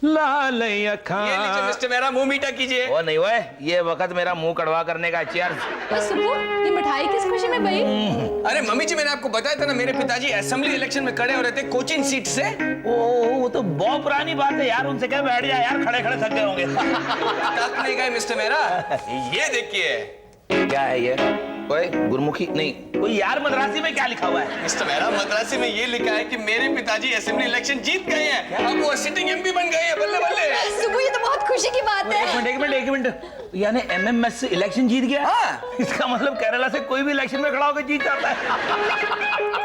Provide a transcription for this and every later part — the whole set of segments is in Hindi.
लाल अखा। ये लीजिए मिस्टर मेरा, मुंह मीठा कीजिए। वो नहीं हुआ, ये वक्त मेरा मुंह कड़वा करने का। चीयर्स। ये मिठाई किस खुशी में भाई? अरे मम्मी जी, मैंने आपको बताया था ना, मेरे पिताजी असेंबली इलेक्शन में खड़े हो रहे थे कोचिन सीट से। वो तो बहुत पुरानी बात है यार, उनसे क्या बैठ जा यार, खड़े खड़े थक गए होंगे। तक नहीं गए मिस्टर मेरा, ये देखिए। क्या है ये? कोई गुरमुखी नहीं, कोई यार मद्रासी में क्या लिखा हुआ है? मिस्टर मेरा, मद्रासी में ये लिखा है कि मेरे पिताजी असेंबली इलेक्शन जीत गए हैं। अब वो सिटिंग एमपी बन गए हैं। बल्ले बल्ले। सुबह ये तो बहुत खुशी की बात है। एक मिनट, यानी एमएमएस से इलेक्शन जीत गया? हाँ। इसका मतलब केरला से कोई भी इलेक्शन में खड़ा होकर जीत जाता है।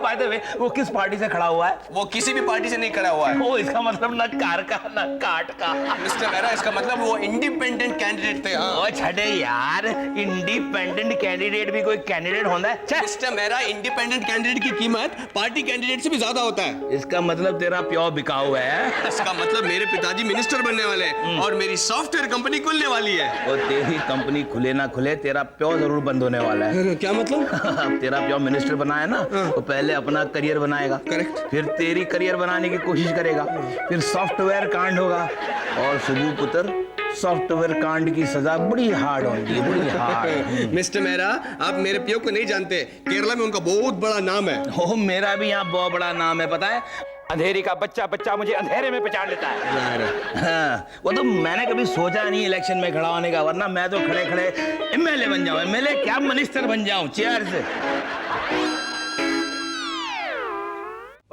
बाय द वे, वो किस पार्टी से खड़ा हुआ है? वो किसी भी पार्टी से नहीं खड़ा हुआ है। वो इसका मतलब न कार का न काट का। मिस्टर मेरा, इसका मतलब वो इंडिपेंडेंट कैंडिडेट थे। हाँ। ओ छड़े यार, इंडिपेंडेंट कैंडिडेट भी कोई कैंडिडेट होता है? मिस्टर मेरा, इंडिपेंडेंट कैंडिडेट की कीमत पार्टी कैंडिडेट से भी ज्यादा होता है। इसका मतलब तेरा प्योर बिकाऊ है। इसका मतलब मेरे पिताजी मिनिस्टर बनने वाले हैं और मेरी सॉफ्टवेयर कंपनी खुलने वाली है। और तेरी कंपनी खुले ना खुले, तेरा प्योर जरूर बंद होने वाला है। क्या मतलब? अब तेरा प्योर मिनिस्टर बना है ना, तो पहले अपना करियर बनाएगा, करेक्ट। फिर तेरी करियर बनाने की कोशिश करेगा, फिर सॉफ्टवेयर कांड होगा। और सुबह पुत्र, सॉफ्टवेयर कांड की सजा बड़ी हार्ड होगी, बड़ी हार्ड। मिस्टर मेरा, आप मेरे पियो को नहीं जानते, केरला में उनका बहुत बड़ा नाम है। ओ, मेरा भी यहाँ बहुत बड़ा नाम है, पता है? अंधेरी का बच्चा बच्चा मुझे अंधेरे में पहचान लेता है। हाँ, वो तो मैंने कभी सोचा नहीं इलेक्शन में खड़ा होने का, वरना मैं तो खड़े खड़े एमएलए बन जाऊं। एमएलए क्या, मिनिस्टर बन जाऊं। चीयर्स।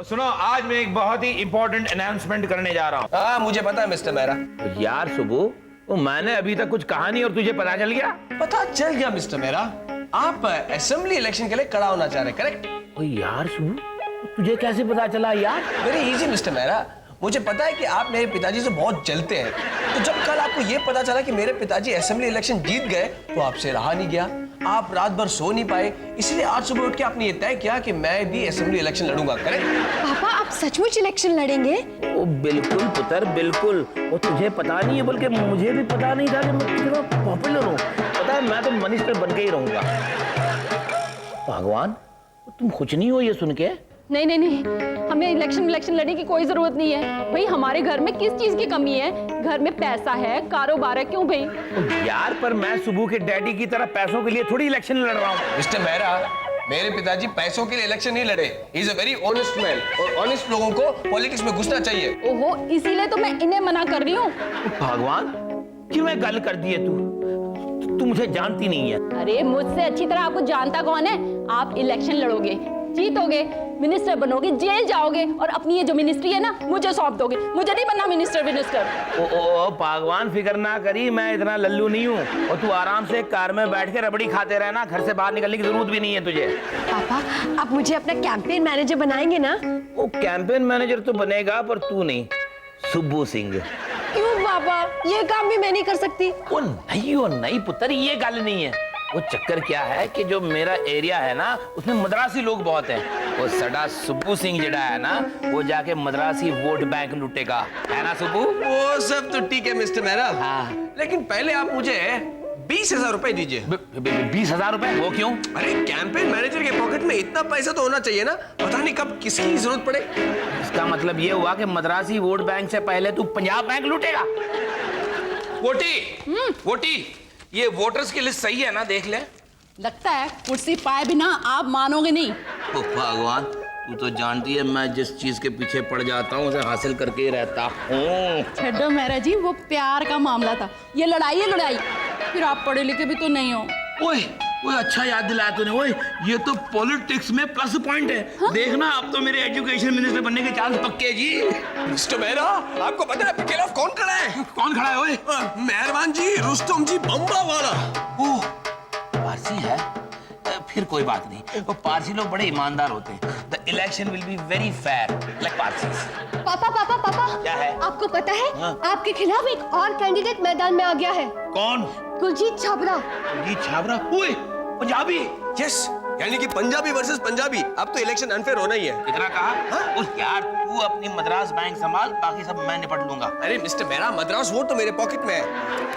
सुनो, आज मैं एक बहुत ही इंपॉर्टेंट अनाउंसमेंट करने जा रहा हूँ। हाँ, मुझे पता है मिस्टर मेरा। यार सुबह, तो मैंने अभी तक कुछ कहा नहीं और तुझे पता चल गया? पता चल गया मिस्टर मेरा, आप असेंबली इलेक्शन के लिए खड़ा होना चाह रहे हैं, करेक्ट? ओ यार सुबह, तुझे कैसे पता चला यार? वेरी इजी मिस्टर मेरा, मुझे पता है कि आप मेरे पिताजी से बहुत जलते हैं। तो जब कल आपको ये पता चला कि मेरे पिताजी असेंबली इलेक्शन जीत गए, तो आपसे रहा नहीं गया। आप रात भर सो नहीं पाए, इसलिए आज सुबह उठ के आपने ये तय किया कि मैं भी असेंबली इलेक्शन लड़ूंगा, करेक्ट? पापा, आप सचमुच इलेक्शन लड़ेंगे? ओ बिल्कुल पुत्र, बिल्कुल। वो तुझे पता नहीं है, बल्कि मुझे भी पता नहीं था कि मैं कितना पॉपुलर हूँ। पता है, मैं तो मिनिस्टर बन के ही रहूंगा। भगवान, तुम खुश नहीं हो ये सुन के? नहीं नहीं नहीं, हमें इलेक्शन लड़ने की कोई जरूरत नहीं है भाई। हमारे घर में किस चीज की कमी है? घर में पैसा है, कारोबार है, क्यों भाई? यार पर मैं सुबह के डैडी की तरह पैसों के लिए थोड़ी इलेक्शन लड़ रहा हूँ। मिस्टर मेहरा, मेरे पिताजी पैसों के लिए इलेक्शन नहीं लड़े। He is a very honest man, और ऑनेस्ट लोगों को पॉलिटिक्स में घुसना चाहिए। ओहो, इसीलिए तो मैं इन्हें मना कर रही हूँ। भगवान, क्यों ये गल कर दी है तू मुझे जानती नहीं है। अरे मुझसे अच्छी तरह आपको जानता कौन है? आप इलेक्शन लड़ोगे, जीतोगे, मिनिस्टर बनोगे, जेल जाओगे और अपनी ये जो मिनिस्ट्री है ना, मुझे सौंप दोगे। मुझे नहीं बनना मिनिस्टर। ओ भगवान, फिक्र ना करी, मैं इतना लल्लू नहीं हूँ। और तू आराम से कार में बैठ के रबड़ी खाते रहना, घर से बाहर निकलने की जरूरत भी नहीं है तुझे। पापा, आप मुझे अपना कैंपेन मैनेजर बनाएंगे ना? वो कैंपेन मैनेजर तो बनेगा, पर तू नहीं, सुब्बू सिंह। क्यों पापा, ये काम भी मैं नहीं कर सकती? वो नहीं पुत्र, ये गल नहीं है। वो चक्कर क्या है कि जो मेरा एरिया है ना, उसमें मद्रासी लोग बहुत हैं। वो सड़ा सुब्बू सिंह जड़ा है ना, वो जाके मद्रासी वोट बैंक लूटेगा, है ना सुब्बू? वो सब तो ठीक है मिस्टर मेहरा। हाँ। लेकिन पहले आप मुझे 20,000 रुपए दीजिए। 20,000 रुपए? वो क्यों? अरे कैंपेन मैनेजर के पॉकेट में इतना पैसा तो होना चाहिए ना, पता नहीं कब किसकी जरूरत पड़े। इसका मतलब ये हुआ कि मद्रासी वोट बैंक से पहले तू पंजाब बैंक लूटेगा। वोटी, ये वोटर्स की लिस्ट सही है ना? देख ले। लगता है कुर्सी पाए बिना आप मानोगे नहीं। ओ भगवान, तू तो जानती है मैं जिस चीज के पीछे पड़ जाता हूँ उसे हासिल करके ही रहता हूँ। छड्डो मेहरा जी, वो प्यार का मामला था, ये लड़ाई है लड़ाई। फिर आप पढ़े लिखे भी तो नहीं हो। ओए अच्छा याद दिलाया तूने। ओए, ये तो पॉलिटिक्स में प्लस पॉइंट है। हाँ? देखना, अब तो मेरे एजुकेशन मिनिस्टर बनने के चांस पक्के जी। मिस्टर मेहरा, आपको पता है आपके खिलाफ कौन खड़ा है? कौन खड़ा है? ओए, मेहरबान जी, रुस्तम जी बम्बा वाला। ओह, पारसी है? फिर कोई बात नहीं, वो पारसी लोग बड़े ईमानदार होते हैं। The election will be very fair like Parsis. पापा, क्या है? आपको पता है? हाँ? आपके खिलाफ एक और कैंडिडेट मैदान में आ गया है। कौन? कुलजीत छाबड़ा। कुलजीत छाबड़ा? ओए, पंजाबी? यस, यानी कि पंजाबी वर्सेस पंजाबी। अब तो इलेक्शन अनफेयर होना ही है। इतना कहा? हाँ? यार तू अपनी मद्रास बैंक संभाल, बाकी सब मैं निपट लूंगा। अरे मिस्टर मेहरा, मद्रास वोट तो मेरे पॉकेट में है।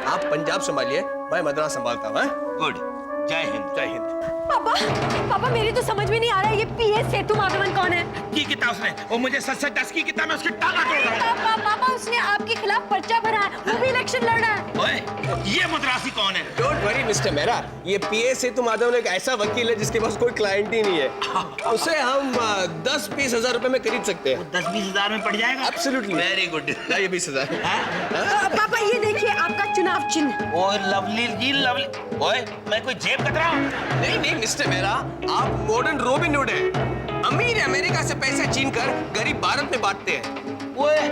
आप पंजाब संभालिए, मैं मद्रास संभालता हूँ। गुड, जय हिंद। जय हिंद। पापा, मेरी तो समझ में नहीं आ रहा है, ये पीएस सेतु माधवन कौन है? की किताब उसने, वो मुझे सच दस की किताब में उसकी टांगा तोड़ रहा हूं। पापा, खिलाफ पर्चा भरा है, वो भी इलेक्शन लड़ रहा है। ओए, ये मद्रासी कौन है? डोंट वरी मिस्टर मेहरा, ये पीए सेतु माधवन एक ऐसा वकील है जिसके पास कोई क्लाइंट ही नहीं है। उसे हम 10-20 हजार रुपए में खरीद सकते हैं। 10-20 हजार में पड़ जाएगा? एब्सोल्युटली। Very good. ये 20,000। पापा ये देखिए आपका चुनाव चिन्ह। ओए लवली जी लवली। ओए, मैं कोई जेब कतरा हूँ? नहीं मिस्टर मेहरा, आप मॉडर्न रॉबिन हुड हैं। अमीर अमेरिका से पैसा छीन कर गरीब भारत में बांटते हैं। ओए,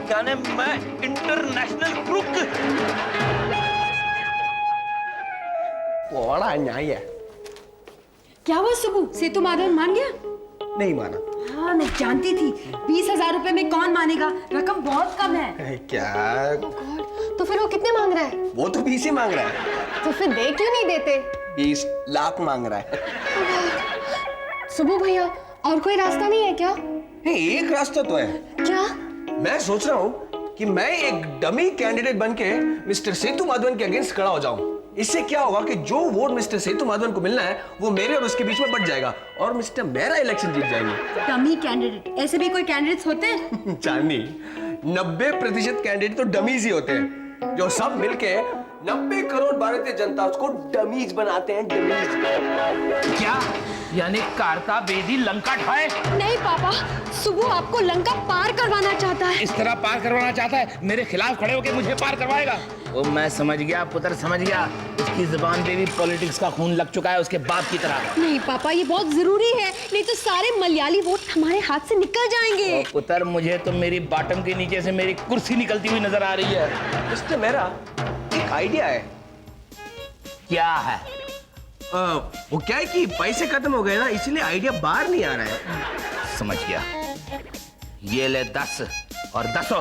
जाने मैं इंटरनेशनल क्रूक। बड़ा अन्याय है। क्या हुआ सुबह, सेतु माधवन मान गया? नहीं माना। हाँ मैं जानती थी, 20,000 रुपए में कौन मानेगा, रकम बहुत कम है। क्या? तो फिर वो कितने मांग रहा है? वो तो 20 ही मांग रहा है। तो फिर दे क्यों नहीं देते? 20 लाख मांग रहा है। सुबह भैया और कोई रास्ता नहीं है क्या? नहीं, एक रास्ता तो है। क्या? मैं सोच रहा हूँ कि मैं एक डमी कैंडिडेट बनके मिस्टर सेतु माधवन के अगेंस्ट खड़ा हो जाऊं। इससे क्या होगा कि जो वोट मिस्टर सेतु माधवन को मिलना है वो मेरे और उसके बीच में बट जाएगा और मिस्टर मेरा इलेक्शन जीत जाएंगे। डमी कैंडिडेट, ऐसे भी कोई कैंडिडेट्स होते हैं? चांदनी, 90% कैंडिडेट तो डमीज ही होते हैं, जो सब मिलके 90 करोड़ भारतीय जनता को डमीज बनाते हैं। डमीज क्या? यानी कारता बेदी लंका ढाए? नहीं पापा, सुबह आपको लंका पार करवाना चाहता है। इस तरह पार करवाना चाहता है? मेरे खिलाफ खड़े होकर मुझे पार करवाएगा? ओ मैं समझ गया पुत्र, समझ गया। उसकी जुबान पे भी पॉलिटिक्स का खून लग चुका है, उसके बाप की तरह। नहीं पापा, ये बहुत जरूरी है, नहीं तो सारे मलयाली वोट हमारे हाथ से निकल जाएंगे। पुत्र, मुझे तो मेरी बॉटम के नीचे से मेरी कुर्सी निकलती हुई नजर आ रही है। मिस्टर मेरा एक आइडिया है। क्या है? वो क्या है कि पैसे खत्म हो गए ना, इसलिए आइडिया बाहर नहीं आ रहा है। समझ गया। ये ले 10 और 10।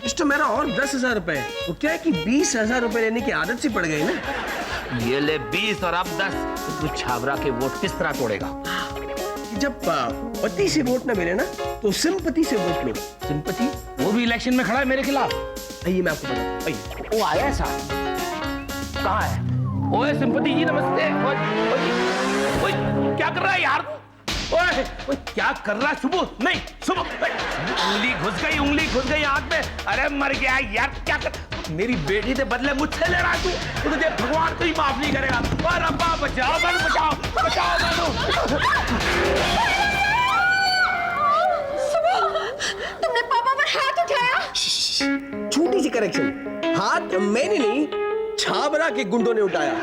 मिस्टर मेरा और 10,000 रुपए। वो क्या है कि 20,000 रुपए लेने की आदत सी पड़ गई ना। ये ले 20 और अब 10। तू छाबरा के वोट किस तरह तोड़ेगा? जब पति से वोट ना मिले ना तो सिंपति से वोट लो। सिंपति? वो भी इलेक्शन में खड़ा है मेरे खिलाफ? आइए मैं आपको बताता हूं। आइए। वो आया साहब? कहाँ है? ओए सिंपति जी नमस्ते। ओए क्या कर रहा है यार? ओए क्या कर रहा है? सुबह नहीं, सुबह उंगली घुस गई आंख में। अरे मर गया यार, क्या कर? मेरी बेटी से बदले मुझसे ले रहा है तू? तुझे भगवान तो ही माफ नहीं करेगा। और अब्बा बचाओ मैनू, बचाओ बचाओ मैनू। तुमने पापा पर हाथ उठाया? छोटी सी करेक्शन, हाथ मैंने नहीं, छाबरा के गुंडों ने उठाया।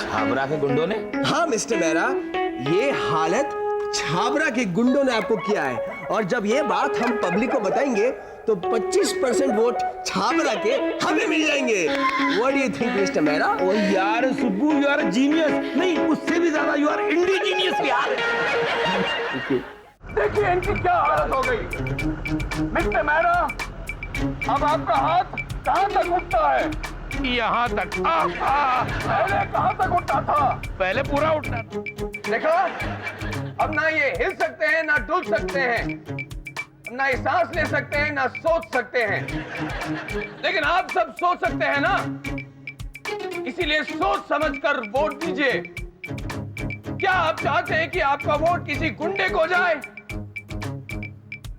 छाबरा के गुंडों ने? हाँ मिस्टर मेहरा, ये हालत छाबरा के गुंडों ने आपको किया है और जब ये बात हम पब्लिक को बताएंगे तो 25% वोट छाबरा के हमें मिल जाएंगे। What do you think, mister Mehra? ओ यार सुब्बू, यू आर जीनियस। नहीं, उससे भी ज्यादा यू आर इंडिजीनियस यार। देखिए इनकी क्या हालत हो गई। मिस्टर मेहरा, अब आपका हाथ कहां तक उठता है? यहाँ तक। पहले कहां तक उठता था? पहले पूरा उठता था। देखो, अब ना ये हिल सकते हैं ना डुल सकते हैं, ना ये सांस ले सकते हैं ना सोच सकते हैं, लेकिन आप सब सोच सकते हैं ना, इसीलिए सोच समझकर वोट दीजिए। क्या आप चाहते हैं कि आपका वोट किसी गुंडे को जाए?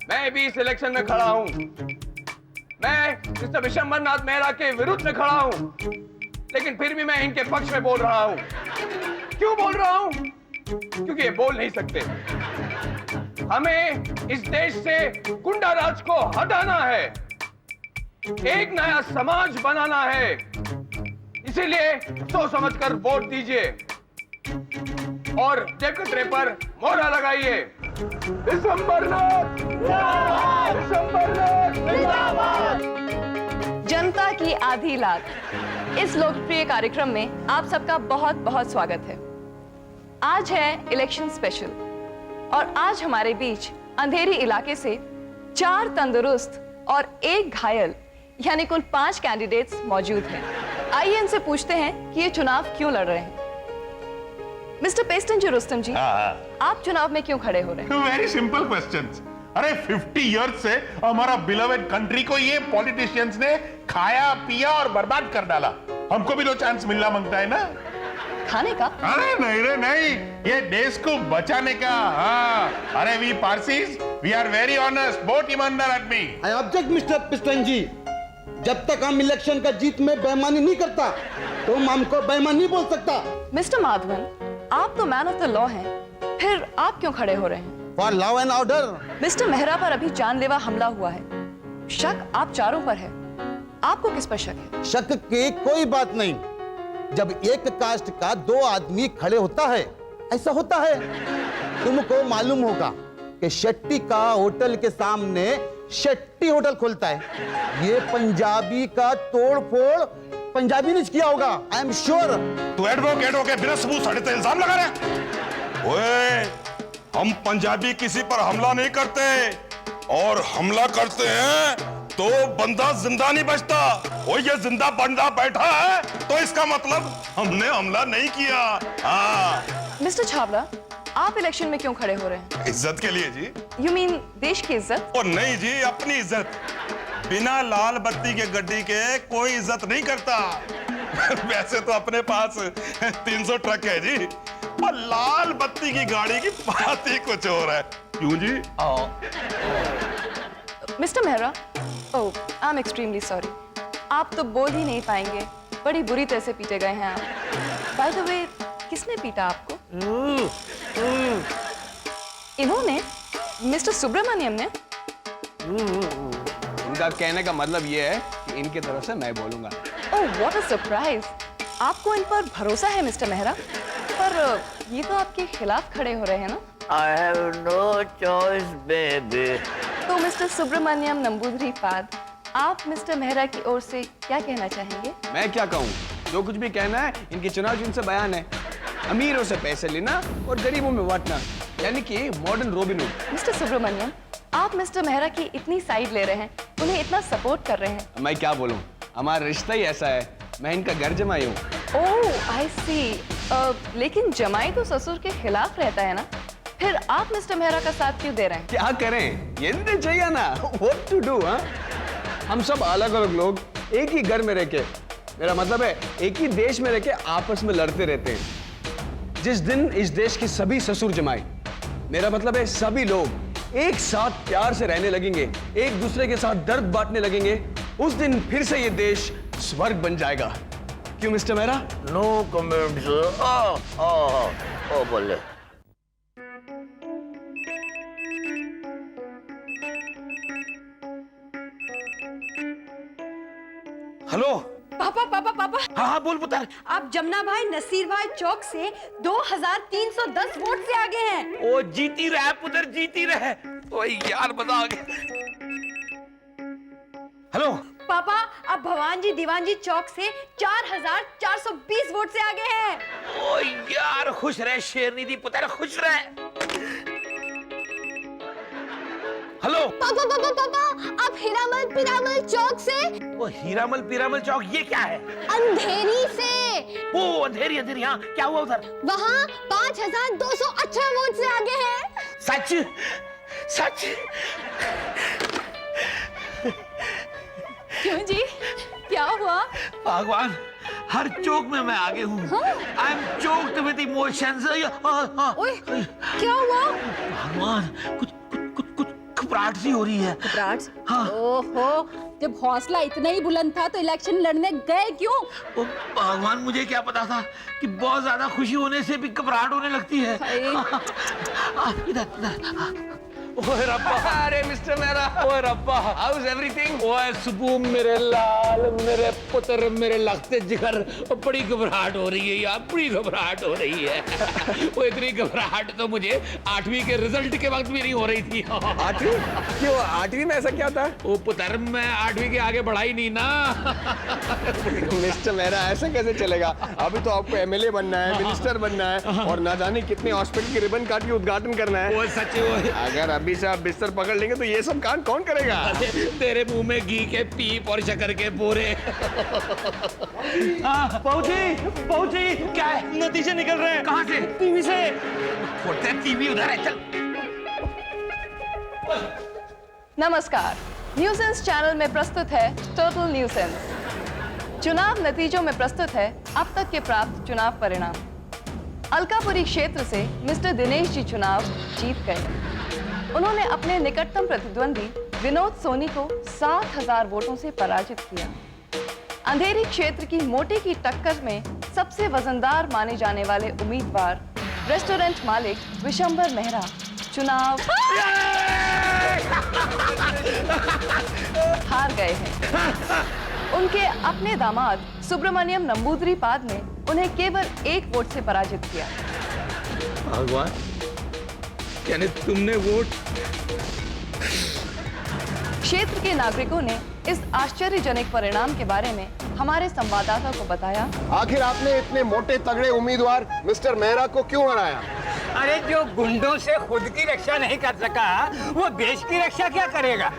मैं भी इस इलेक्शन में खड़ा हूं। मैं मिस्टर विशंबरनाथ मेहरा के विरुद्ध में खड़ा हूं, लेकिन फिर भी मैं इनके पक्ष में बोल रहा हूं। क्यों बोल रहा हूं? क्योंकि ये बोल नहीं सकते। हमें इस देश से गुंडा राज को हटाना है, एक नया समाज बनाना है, इसीलिए सोच समझकर वोट दीजिए और जेब कतरे पर मोहरा लगाइए। विशंबरनाथ जिंदाबाद! विशंबरनाथ जिंदाबाद! जनता की आधी लाख इस लोकप्रिय कार्यक्रम में आप सबका बहुत बहुत स्वागत है। आज है इलेक्शन स्पेशल और आज हमारे बीच अंधेरी इलाके से 4 तंदुरुस्त और 1 घायल यानी कुल 5 कैंडिडेट्स मौजूद हैं। आइए इनसे पूछते हैं कि ये चुनाव क्यों लड़ रहे हैं। मिस्टर पेस्टन जी, रुस्तम जी, आप चुनाव में क्यों खड़े हो रहे हैं? Very simple questions. अरे 50 इयर्स से हमारा बिलोवेड कंट्री को ये पॉलिटिशियंस ने खाया पिया और बर्बाद कर डाला। हमको भी तो चांस मिलना मांगता है ना। खाने का? अरे नहीं रे नहीं, ये देश को बचाने का। हाँ, अरे we Parsis we are very honest, बहुत ईमानदार आदमी। I object mister Piston ji, जब तक हम इलेक्शन का जीत में बेईमानी नहीं करता तो हम हमको बेईमान नहीं बोल सकता। मिस्टर माधवन, आप तो मैन ऑफ द लॉ हैं, फिर आप क्यों खड़े हो रहे हैं? For law and order. Mister Mehra पर अभी जानलेवा हमला हुआ है, शक आप चारों पर है, आपको किस पर शक है? शक की कोई बात नहीं, जब एक कास्ट का दो आदमी खड़े होता है ऐसा होता है। तुमको मालूम होगा कि शेट्टी का होटल के सामने शेट्टी होटल खोलता है। ये पंजाबी का तोड़ फोड़ पंजाबी ने किया होगा, आई एम श्योर। तू एडवोकेट हो के बिना सबूत साढ़े पे इल्जाम लगा रहे। ओए, हम पंजाबी किसी पर हमला नहीं करते, और हमला करते हैं तो बंदा जिंदा नहीं बचता। वो ये जिंदा बंदा बैठा है तो इसका मतलब हमने हमला नहीं किया। हाँ। मिस्टर छाबड़ा, आप इलेक्शन में क्यों खड़े हो रहे हैं? इज्जत के लिए जी। यू मीन देश की इज्जत? और नहीं जी, अपनी इज्जत। बिना लाल बत्ती के गड्डी के कोई इज्जत नहीं करता। वैसे तो अपने पास 300 ट्रक है जी, और लाल बत्ती की गाड़ी की बात ही कुछ और है। क्यों जी? Mister Mehra, oh, I am extremely sorry, आप तो बोल ही नहीं पाएंगे, बड़ी बुरी तरह से पीटे गए हैं आप। बाय द वे, किसने पीटा आपको? इन्होंने? मिस्टर सुब्रमण्यम ने? इनका कहने का मतलब ये है कि इनकी तरफ से मैं बोलूंगा। ओह, व्हाट अ सरप्राइज! आपको इन पर भरोसा है मिस्टर मेहरा, पर ये तो आपके खिलाफ खड़े हो रहे हैं ना? I have no choice, baby. तो मिस्टर सुब्रमण्यम नंबूदरी-पाद, आप मिस्टर मेहरा की ओर से क्या कहना चाहेंगे? मैं क्या कहूँ, जो कुछ भी कहना है इनकी चुनाव चिन्ह से बयान है। अमीरों से पैसे लेना और गरीबों में बांटना, यानी कि modern Robin Hood. Mister Subramaniam, आप मिस्टर मेहरा की इतनी साइड ले रहे हैं, उन्हें इतना सपोर्ट कर रहे हैं। मैं क्या बोलूं, हमारा रिश्ता ही ऐसा है, मैं इनका घर जमाई हूँ। ओह, आई सी। लेकिन जमाई तो ससुर के खिलाफ रहता है ना, फिर आप मिस्टर मेहरा का साथ क्यों दे रहे हैं? क्या करें, ये नहीं चाहिए ना, व्हाट टू डू। हाँ, हम सब अलग अलग लोग एक ही घर में रह के, मेरा मतलब है एक ही देश में रह के आपस में लड़ते रहते हैं। जिस दिन इस देश की सभी ससुर जमाई, मेरा मतलब है सभी लोग एक साथ प्यार से रहने लगेंगे, एक दूसरे के साथ दर्द बांटने लगेंगे, उस दिन फिर से ये देश स्वर्ग बन जाएगा। क्यों मिस्टर मेहरा? No comments. बोले। हेलो। पापा पापा पापा, हाँ बोल पुत्र। आप जमुना भाई नसीर भाई चौक से 2310 वोट से आगे हैं। ओ जीती रहे पुत्र, जीती रहे। ओ यार बता आगे। हेलो पापा, आप भगवान जी दीवान जी चौक से 4420 वोट से आगे हैं। ओ यार खुश रहे शेरनी दी पुत्र, खुश रहे। हेलो पापा पापा पापा, आप हीरामल पिरामल चौक से? वो हीरामल पीरामल चौक ये क्या है? अंधेरी से। वो अंधेरी अंधेरी, हाँ क्या हुआ उधर? वहाँ 5218 वोट से आगे हैं। सच सच? क्यों जी, क्या हुआ? भगवान, हर चौक में मैं आगे हूँ। I am choked with emotions. ओए, क्या हुआ? भगवान, कुछ घबराहट सी हो रही है। घबराहट? हाँ। ओहो, जब हौसला इतना ही बुलंद था तो इलेक्शन लड़ने गए क्यों? ओ भगवान, मुझे क्या पता था कि बहुत ज्यादा खुशी होने से भी घबराहट होने लगती है। इधर इधर। ओए रब्बा। अरे मिस्टर मेहरा, ओए रब्बा, हाउ इज एवरीथिंग? ओए सुबह मेरे लाल, मेरे पुत्र, मेरे लखते जिगर, बड़ी घबराहट हो रही है यार, बड़ी घबराहट हो रही है। वो इतनी घबराहट तो मुझे 8वीं के रिजल्ट के वक्त भी नहीं हो रही थी। 8वीं? क्यों 8वीं में ऐसा क्या था? वो पुत्र, मैं 8वीं के आगे बढ़ा ही नहीं ना। मिस्टर मेहरा, ऐसा कैसे चलेगा? अभी तो आपको एमएलए बनना है, मिनिस्टर बनना है, और ना जाने कितने हॉस्पिटल की रिबन काट के उद्घाटन करना है। वो सच वो अगर अभी से आप बिस्तर पकड़ लेंगे तो ये सब कांड कौन करेगा? तेरे मुंह में घी के पीप और शक्कर के बोरे। पहुंची क्या है? नतीजे निकल रहे हैं। कहां से? टीवी से। खोलते टीवी उधर है, चल। नमस्कार, न्यूसेंस चैनल में प्रस्तुत है टोटल न्यूसेंस। चुनाव नतीजों में प्रस्तुत है अब तक के प्राप्त चुनाव परिणाम। अलकापुरी क्षेत्र से मिस्टर दिनेश जी चुनाव जीत गए। उन्होंने अपने निकटतम प्रतिद्वंदी विनोद सोनी को 7,000 वोटों से पराजित किया। अंधेरी क्षेत्र की मोटे की टक्कर में सबसे वजनदार माने जाने वाले उम्मीदवार रेस्टोरेंट मालिक विशंबर मेहरा चुनाव हार गए हैं। उनके अपने दामाद सुब्रमण्यम नंबूदरीपाद ने उन्हें केवल 1 वोट से पराजित किया। भगवान, यानी तुमने वोट? क्षेत्र के नागरिकों ने इस आश्चर्यजनक परिणाम के बारे में हमारे संवाददाता को बताया। आखिर आपने इतने मोटे तगड़े उम्मीदवार मिस्टर मेहरा को क्यों हराया? अरे जो गुंडों से खुद की रक्षा नहीं कर सका वो देश की रक्षा क्या करेगा?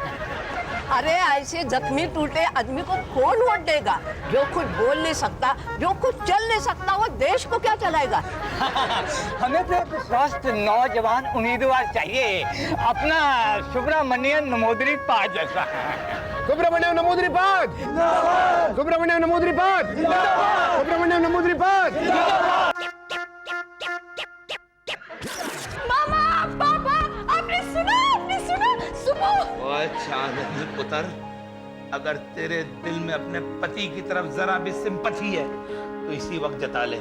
अरे ऐसे जख्मी टूटे आदमी को कौन वोट देगा? जो खुद बोल नहीं सकता, जो खुद चल नहीं सकता, वो देश को क्या चलाएगा? हमें तो एक स्वस्थ नौजवान उम्मीदवार चाहिए, अपना सुब्रमण्यम नंबूदरीपाद जैसा। सुब्रमण्यम नंबूदरीपाद, सुब्रमण्यम नंबूदरीपाद, सुब्रमण्यम नंबूदरीपाद। मामा, पापा, आपने सुना? सुबह चांदनी पुत्र, अगर तेरे दिल में अपने पति की तरफ जरा भी सिंपैथी है तो इसी वक्त जता ले।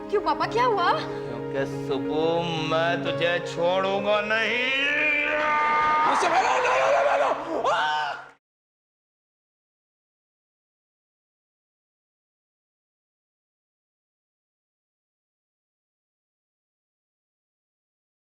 क्यों पापा, क्या हुआ? क्योंकि सुबह मैं तुझे छोड़ूंगा नहीं।